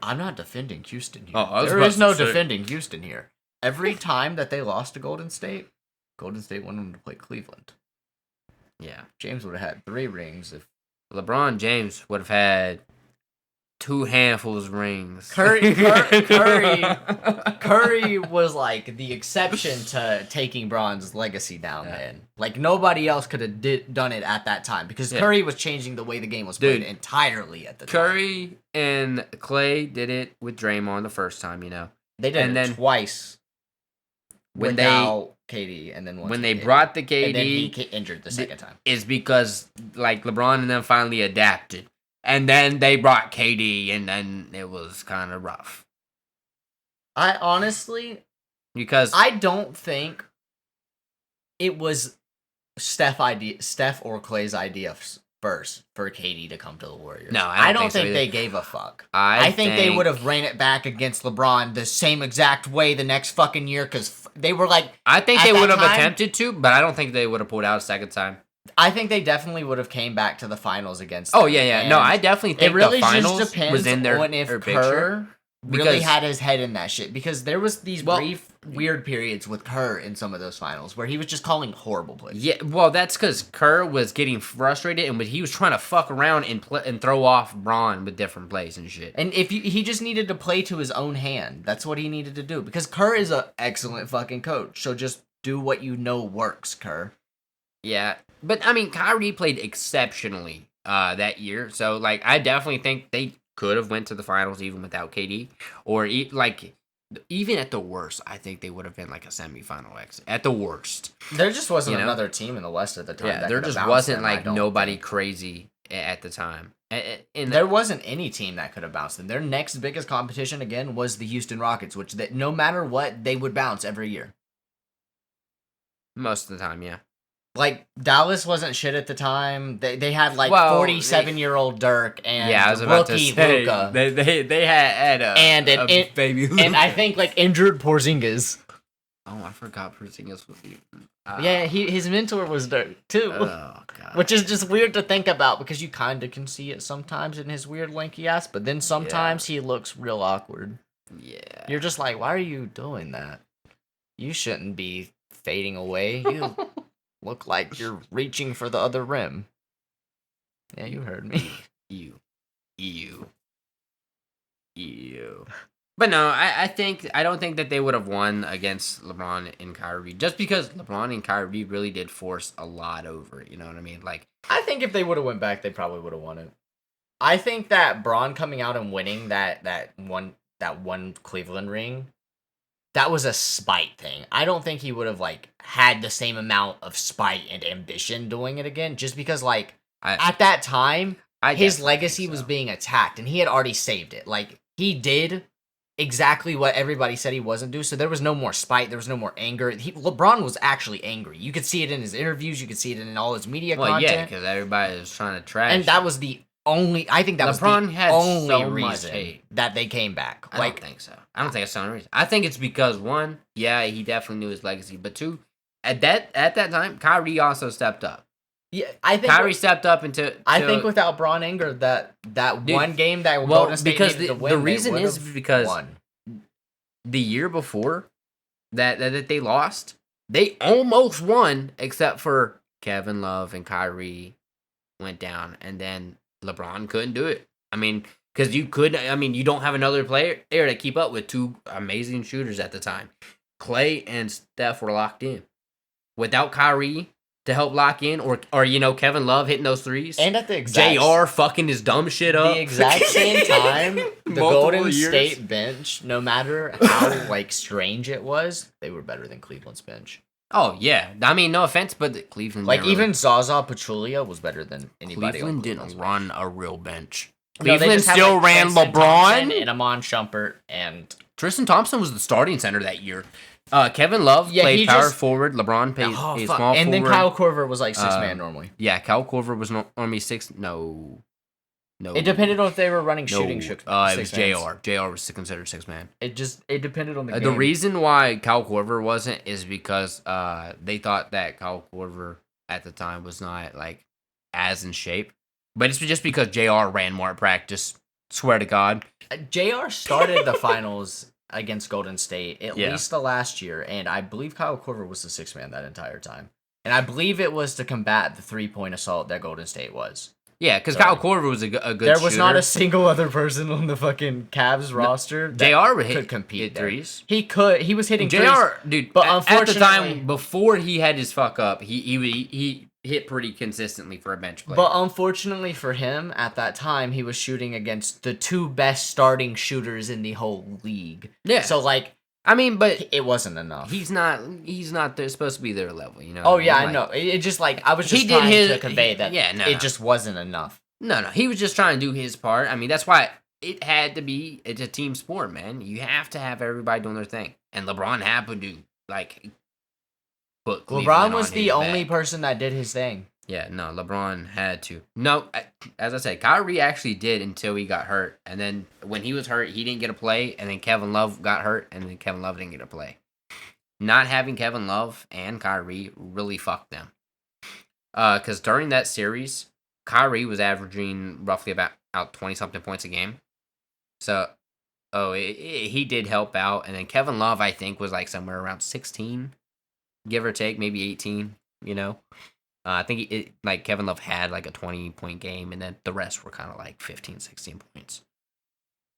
[SPEAKER 2] I'm not defending Houston here. There is no defending Houston here. Every time that they lost to Golden State wanted them to play Cleveland.
[SPEAKER 1] Yeah. James
[SPEAKER 2] would have had 3 rings if
[SPEAKER 1] LeBron James would have had 2 handfuls of rings.
[SPEAKER 2] Curry was like the exception to taking Bron's legacy down, man. Like, nobody else could have done it at that time because Curry was changing the way the game was played entirely at the time.
[SPEAKER 1] Curry and Clay did it with Draymond the first time, you know.
[SPEAKER 2] They did it twice without KD, and then
[SPEAKER 1] when they brought the KD,
[SPEAKER 2] and then he injured the second time.
[SPEAKER 1] Is because like LeBron and them finally adapted. And then they brought KD, and then it was kind of rough.
[SPEAKER 2] I honestly...
[SPEAKER 1] Because...
[SPEAKER 2] I don't think it was Steph or Clay's idea first for KD to come to the Warriors.
[SPEAKER 1] No,
[SPEAKER 2] I don't think they gave a fuck. I think they would have ran it back against LeBron the same exact way the next fucking year, because they were like...
[SPEAKER 1] I think they would have attempted to, but I don't think they would have pulled out a second time.
[SPEAKER 2] I think they definitely would have came back to the finals against them.
[SPEAKER 1] Oh, yeah. No, I definitely think the finals
[SPEAKER 2] just depends
[SPEAKER 1] was in their
[SPEAKER 2] on if Kerr really had his head in that shit. Because there was these brief, weird periods with Kerr in some of those finals where he was just calling horrible plays.
[SPEAKER 1] Yeah, well, that's because Kerr was getting frustrated, and he was trying to fuck around and throw off Braun with different plays and shit.
[SPEAKER 2] And he just needed to play to his own hand. That's what he needed to do. Because Kerr is an excellent fucking coach. So just do what you know works, Kerr.
[SPEAKER 1] Yeah. But, I mean, Kyrie played exceptionally that year. So, like, I definitely think they could have went to the finals even without KD. Or, even at the worst, I think they would have been, like, a semifinal exit. At the worst.
[SPEAKER 2] There just wasn't another team in the West at the time.
[SPEAKER 1] Yeah, there just wasn't, like, nobody crazy at the time.
[SPEAKER 2] And there wasn't any team that could have bounced them. Their next biggest competition, again, was the Houston Rockets, which no matter what, they would bounce every year.
[SPEAKER 1] Most of the time, yeah.
[SPEAKER 2] Like, Dallas wasn't shit at the time. They had, like, 47-year-old Dirk and rookie Luka.
[SPEAKER 1] They had a baby Luka.
[SPEAKER 2] And I think, like, injured Porzingis.
[SPEAKER 1] Oh, I forgot Porzingis was even...
[SPEAKER 2] yeah, his mentor was Dirk, too.
[SPEAKER 1] Oh, God.
[SPEAKER 2] Which is just weird to think about, because you kind of can see it sometimes in his weird lanky ass, but then sometimes he looks real awkward.
[SPEAKER 1] Yeah.
[SPEAKER 2] You're just like, why are you doing that? You shouldn't be fading away. You... look like you're reaching for the other rim. Yeah, you heard me.
[SPEAKER 1] Ew. But no, I don't think that they would have won against LeBron and Kyrie, just because LeBron and Kyrie really did force a lot over it. You know what I mean? Like,
[SPEAKER 2] I think if they would have went back, they probably would have won it. I think that Bron coming out and winning that one Cleveland ring, that was a spite thing. I don't think he would have, like, had the same amount of spite and ambition doing it again, just because, like, at that time, his legacy was being attacked, and he had already saved it. Like, he did exactly what everybody said he wasn't do, so there was no more spite, there was no more anger. LeBron was actually angry. You could see it in his interviews, you could see it in all his media content.
[SPEAKER 1] Well, yeah, because everybody was trying to trash
[SPEAKER 2] and that was the only... I think that
[SPEAKER 1] LeBron
[SPEAKER 2] was the only reason that they came back.
[SPEAKER 1] I don't think so. I don't think it's the only reason. I think it's because, one, yeah, he definitely knew his legacy, but two, at that time, Kyrie also stepped up.
[SPEAKER 2] Yeah, I think
[SPEAKER 1] Kyrie stepped up into...
[SPEAKER 2] I think without Bron anger, that one game that Golden State needed to win,
[SPEAKER 1] the reason is because the year before that they lost, they almost won, except for Kevin Love and Kyrie went down, and then LeBron couldn't do it. I mean, Because you could, I mean, you don't have another player to keep up with two amazing shooters at the time. Clay and Steph were locked in. Without Kyrie to help lock in, or Kevin Love hitting those threes,
[SPEAKER 2] And at the exact
[SPEAKER 1] JR fucking his dumb shit up.
[SPEAKER 2] The exact same time, the Golden
[SPEAKER 1] years.
[SPEAKER 2] State bench, no matter how like strange it was, they were better than Cleveland's bench.
[SPEAKER 1] Oh yeah, I mean, no offense, but Cleveland
[SPEAKER 2] even Zaza Pachulia was better than anybody.
[SPEAKER 1] Cleveland didn't run a real bench.
[SPEAKER 2] No,
[SPEAKER 1] Cleveland still ran LeBron
[SPEAKER 2] and Amon Shumpert and
[SPEAKER 1] Tristan Thompson was the starting center that year. Kevin Love played power forward. LeBron played a small forward.
[SPEAKER 2] And then Kyle Korver was like 6-man normally.
[SPEAKER 1] Yeah, Kyle Korver was normally 6. No.
[SPEAKER 2] It depended on if they were running shooting.
[SPEAKER 1] It was JR. JR was considered 6-man.
[SPEAKER 2] It depended on the game.
[SPEAKER 1] The reason why Kyle Korver wasn't is because they thought that Kyle Korver at the time was not like as in shape. But it's just because JR ran more at practice. Swear to God.
[SPEAKER 2] JR started the finals against Golden State at least the last year, and I believe Kyle Korver was the 6-man that entire time. And I believe it was to combat the 3-point assault that Golden State was.
[SPEAKER 1] Yeah, because Kyle Korver was a good
[SPEAKER 2] There was
[SPEAKER 1] shooter.
[SPEAKER 2] not a single other person on the fucking Cavs roster that
[SPEAKER 1] JR
[SPEAKER 2] could compete
[SPEAKER 1] threes.
[SPEAKER 2] He could. He was hitting threes.
[SPEAKER 1] JR, dude,
[SPEAKER 2] but
[SPEAKER 1] at the time, before he had his fuck up, he hit pretty consistently for a bench player.
[SPEAKER 2] But unfortunately for him, at that time, he was shooting against the two best starting shooters in the whole league.
[SPEAKER 1] Yeah.
[SPEAKER 2] So, like,
[SPEAKER 1] I mean, but
[SPEAKER 2] it wasn't enough.
[SPEAKER 1] He's not supposed to be their level, you know?
[SPEAKER 2] Oh, yeah, I know. It just, like, I was just trying to convey that it just wasn't enough.
[SPEAKER 1] No, he was just trying to do his part. I mean, that's why it had to be, it's a team sport, man. You have to have everybody doing their thing. And LeBron happened to, like, put Cleveland
[SPEAKER 2] LeBron was the only person that did his thing.
[SPEAKER 1] Yeah, no, LeBron had to. No, as I said, Kyrie actually did until he got hurt. And then when he was hurt, he didn't get a play. And then Kevin Love got hurt, and then Kevin Love didn't get a play. Not having Kevin Love and Kyrie really fucked them. Because during that series, Kyrie was averaging roughly about 20-something points a game. So, he did help out. And then Kevin Love, I think, was like somewhere around 16, give or take, maybe 18, you know? I think Kevin Love had like a 20-point game, and then the rest were kind of like 15, 16 points.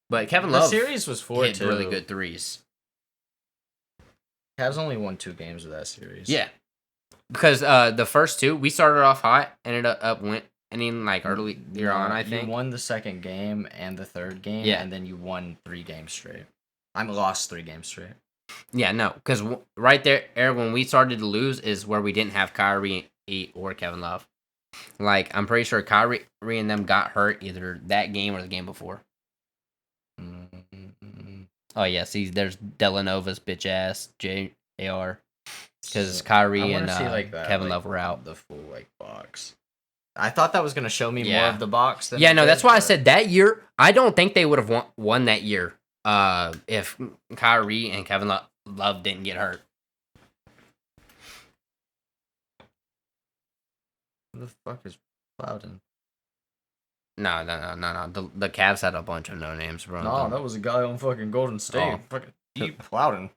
[SPEAKER 1] But Kevin Love
[SPEAKER 2] series was
[SPEAKER 1] hit really good threes.
[SPEAKER 2] Cavs only won 2 games of that series.
[SPEAKER 1] Yeah. Because the first 2, we started off hot, ended up winning like early on, I think.
[SPEAKER 2] You won the second game and the third game, and then you won 3 games straight. Lost 3 games straight.
[SPEAKER 1] Yeah, no, because right there, when we started to lose is where we didn't have Kyrie or Kevin Love. Like, I'm pretty sure Kyrie and them got hurt either that game or the game before. Oh, yeah, see, there's Delanova's bitch ass, JR. Because Kyrie and Kevin Love were out.
[SPEAKER 2] The full, box. I thought that was going to show me more of the box. Than
[SPEAKER 1] that's why I said that year, I don't think they would have won that year if Kyrie and Kevin Love didn't get hurt.
[SPEAKER 2] Who the fuck is Plowden?
[SPEAKER 1] No. The Cavs had a bunch of no names, bro.
[SPEAKER 2] No, that was a guy on fucking Golden State. Fucking Plowden.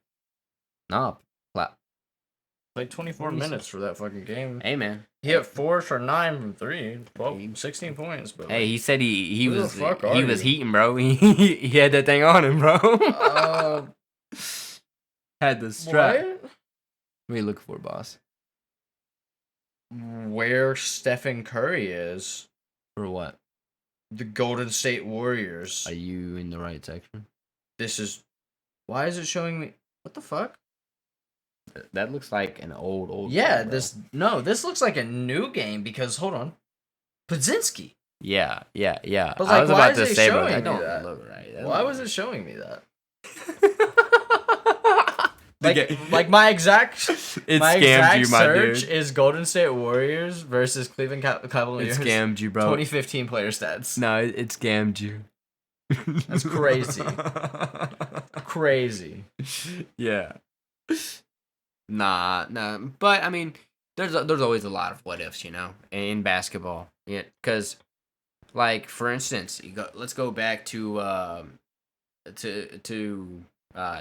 [SPEAKER 1] No,
[SPEAKER 2] Played 24 minutes for that fucking game.
[SPEAKER 1] Hey, man.
[SPEAKER 2] He hit 4 for 9 from 3. 16 points. But
[SPEAKER 1] hey, he said he was heating, bro. He had that thing on him, bro. Had the strap.
[SPEAKER 2] What?
[SPEAKER 1] What are you looking for, boss?
[SPEAKER 2] Where Stephen Curry is.
[SPEAKER 1] For what?
[SPEAKER 2] The Golden State Warriors.
[SPEAKER 1] Are you in the right section?
[SPEAKER 2] Why is it showing me? What the fuck?
[SPEAKER 1] That looks like an old.
[SPEAKER 2] Yeah,
[SPEAKER 1] game,
[SPEAKER 2] this looks like a new game because hold on, Podzinski.
[SPEAKER 1] Yeah.
[SPEAKER 2] But
[SPEAKER 1] I was about to say,
[SPEAKER 2] bro,
[SPEAKER 1] that don't look right.
[SPEAKER 2] Why was it showing me that? my exact search is Golden State Warriors versus Cleveland Cavaliers.
[SPEAKER 1] It scammed you, bro.
[SPEAKER 2] 2015 player stats.
[SPEAKER 1] No, it scammed you.
[SPEAKER 2] That's crazy. Crazy.
[SPEAKER 1] Yeah. Nah. But I mean, there's always a lot of what ifs, you know, in basketball. Yeah, because, like, for instance, let's go back to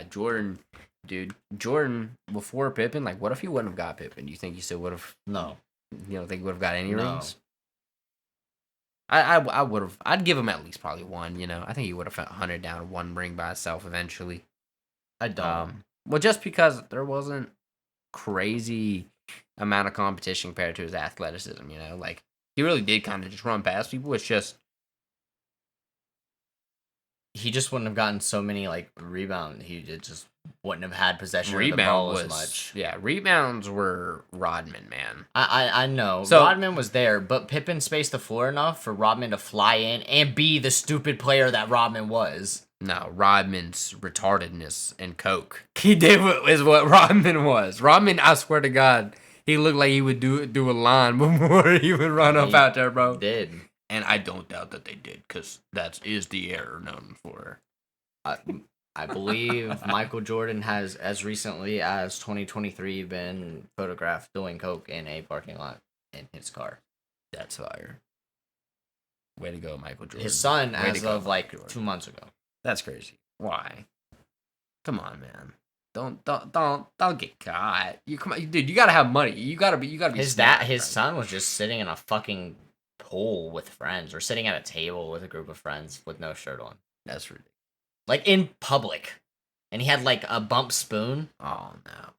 [SPEAKER 1] Jordan. Dude, Jordan before Pippen, like, what if he wouldn't have got Pippen? Do you think he still would have?
[SPEAKER 2] No.
[SPEAKER 1] You don't think he would have got any rings? I would have. I'd give him at least probably one. I think he would have hunted down one ring by himself eventually.
[SPEAKER 2] I don't.
[SPEAKER 1] Well, just because there wasn't crazy amount of competition compared to his athleticism. Like he really did kind of just run past people. It's just
[SPEAKER 2] he just wouldn't have gotten so many like rebounds. He just wouldn't have had possession of the ball as much.
[SPEAKER 1] Yeah, rebounds were Rodman, man.
[SPEAKER 2] I know. So, Rodman was there, but Pippen spaced the floor enough for Rodman to fly in and be the stupid player that Rodman was.
[SPEAKER 1] No, Rodman's retardedness and coke. He did what Rodman was. Rodman, I swear to God, he looked like he would do a line before he would run up out there, bro.
[SPEAKER 2] He did.
[SPEAKER 1] And I don't doubt that they did, because that is the error known for.
[SPEAKER 2] I believe Michael Jordan has, as recently as 2023, been photographed doing coke in a parking lot in his car.
[SPEAKER 1] That's fire. Way to go, Michael Jordan.
[SPEAKER 2] His son, as of like 2 months ago.
[SPEAKER 1] That's crazy. Why? Come on, man. Don't get caught. You come on, dude. You gotta have money. You gotta be.
[SPEAKER 2] His son was just sitting in a fucking pool with friends, or sitting at a table with a group of friends with no shirt on.
[SPEAKER 1] That's ridiculous.
[SPEAKER 2] Like in public, and he had like a bump spoon.
[SPEAKER 1] Oh no!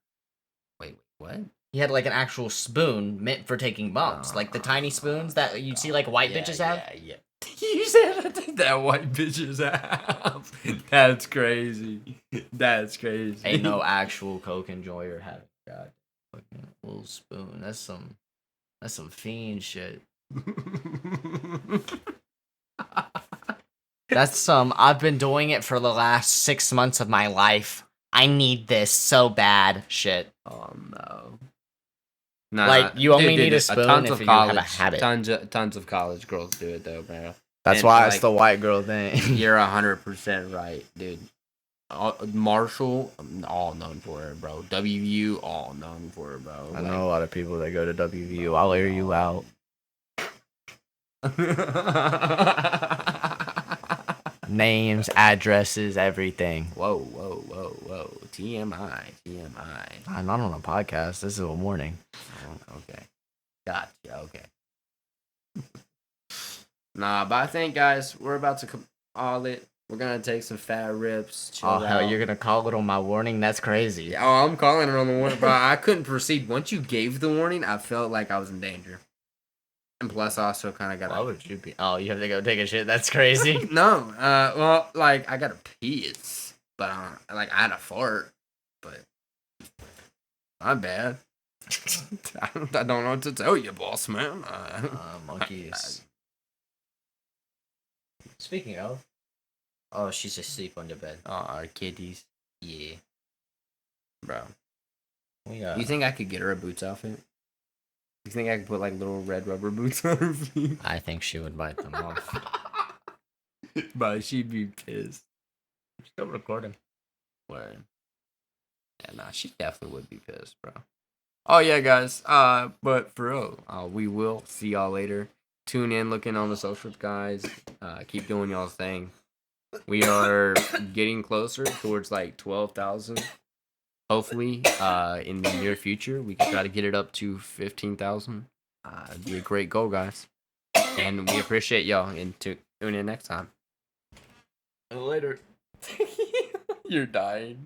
[SPEAKER 1] Wait, what?
[SPEAKER 2] He had like an actual spoon meant for taking bumps, like the tiny spoons that you see like white bitches have.
[SPEAKER 1] Yeah. You said that white bitches have. That's crazy. That's crazy.
[SPEAKER 2] Ain't no actual coke enjoyer having God fucking little spoon. That's some fiend shit. That's some I've been doing it for the last 6 months of my life. I need this so bad shit.
[SPEAKER 1] Oh no.
[SPEAKER 2] Nah, like you only need a spoon if you have a habit.
[SPEAKER 1] Tons of college girls do it though, bro.
[SPEAKER 2] That's why it's the white girl thing.
[SPEAKER 1] You're 100% right, dude. Marshall, all known for it, bro. WVU, all known for it, bro.
[SPEAKER 2] I know a lot of people that go to WVU. I'll air you out. Names, addresses, everything.
[SPEAKER 1] Whoa. TMI.
[SPEAKER 2] I'm not on a podcast. This is a warning.
[SPEAKER 1] Oh, okay. Gotcha. Okay. Nah, but I think, guys, we're about to call it. We're going to take some fat rips. Chill out.
[SPEAKER 2] Hell, you're going to call it on my warning? That's crazy.
[SPEAKER 1] Yeah, I'm calling it on the warning, bro. I couldn't proceed. Once you gave the warning, I felt like I was in danger. And plus, I also kind of got.
[SPEAKER 2] Why would you be? Oh, you have to go take a shit. That's crazy.
[SPEAKER 1] No, well, like I got a piss, but like I had a fart, but not bad. I don't know what to tell you, boss man.
[SPEAKER 2] Monkeys. Speaking of, oh, she's asleep on the bed.
[SPEAKER 1] Oh, our kitties.
[SPEAKER 2] Yeah,
[SPEAKER 1] bro. You think I could get her a boots outfit? You think I could put like little red rubber boots on her feet?
[SPEAKER 2] I think she would bite them off.
[SPEAKER 1] But she'd be pissed.
[SPEAKER 2] Still recording.
[SPEAKER 1] Word. Yeah, nah, she definitely would be pissed, bro. Oh yeah, guys. But for real, we will see y'all later. Tune in, looking on the socials, guys. Keep doing y'all's thing. We are getting closer towards like 12,000. Hopefully, in the near future, we can try to get it up to 15,000. It'd be a great goal, guys. And we appreciate y'all. And tune in next time.
[SPEAKER 2] Later.
[SPEAKER 1] You're dying.